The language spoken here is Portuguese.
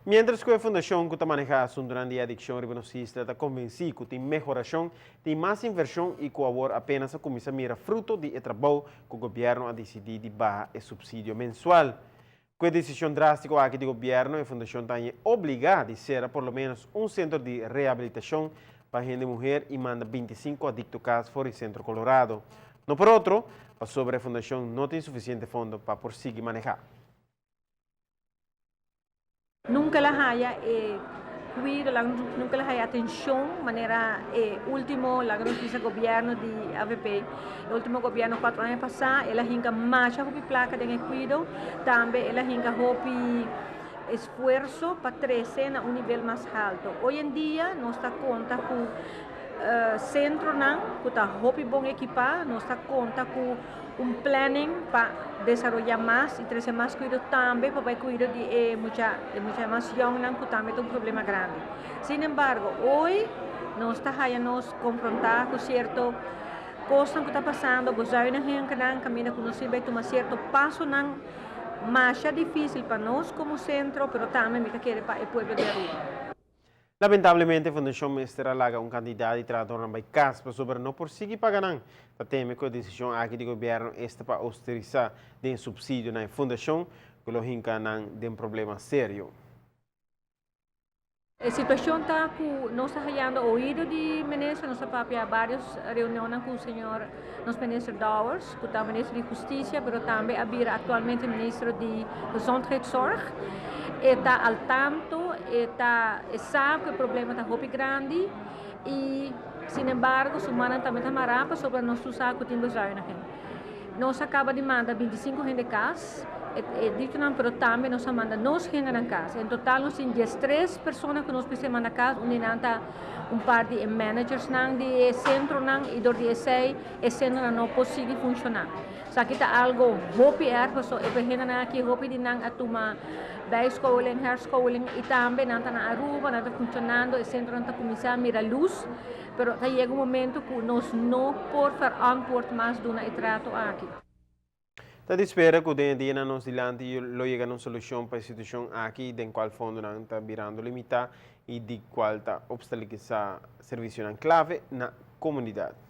Mientras que a Fundação que maneja assunto de adicção reconhecida está convencida que melhoração, tem mais inversão e colabora apenas a começar a mirar fruto de trabalho que o governo a decidir de barra o subsídio mensual. Com a decisão drástica aqui do governo, a Fundação está obrigada a ser por lo menos um centro de reabilitação para a gente mulher e manda 25 adictos casos fora do centro Colorado. No por outro, sobre a Fundação não tem suficiente fundo para prosseguir manejar. Nunca la haya cuido, nunca la haya atención, manera último, la noticia gobierno de AVP, el último gobierno 4 años pasado, ela hinca marcha hopi placa de cuido, también ela hinca hopi esfuerzo para crecer a un nivel más alto. Hoy en día nos está conta con centro que está hopi bom equipado, nos está conta con un planning para desarrollar más y crecer más cuidado también para cuidar de mucha más young que también es un problema grande. Sin embargo, hoy nos está nos confrontar con cierto cosa que está pasando, pues hay una gente que camina con nosotros tomar cierto paso más difícil para nosotros como centro, pero también me quiere para el pueblo de arriba. Lamentavelmente, a Fundação estará lá um candidato e trator na CASPA sobre não prosseguir pagando. A teme que a decisão aqui do governo está para austerizar o subsídio na Fundação, que lo hinca de um problema sério. A situação está que nós estamos hallando ouído de ministro, nós estamos para várias reuniões com o senhor, nosso ministro Dowers, que está ministro de Justiça, mas também havia atualmente ministro de Gezondheidszorg. Está al tanto, sabe que o problema está muito grande e, sin embargo, semana também está marapa sobre nosso saco de bezuiniging. Nós acaba de mandar 25 gente de casa, dito não, pero também nós manda nos gente na casa. Em total, nós temos 3 pessoas que nós precisamos na casa, onde nanta par de managers de centro e do de essay, e centro não possível funcionar. Sa kita algo hopi so ipehina na ki hopi din nang atuma bijscholing, herschooling e também nanta na Aruba, nanta funcionando, e centro nanta começar a mirar luz, pero chega um momento que nós não por verantwoord mais do na trato aqui. Tá espera que o dia na nos dilante lo chega uma solução para a situação aqui, den qual fundo não está virando limitar e de qual está obstaculizar serviço na clave na comunidade.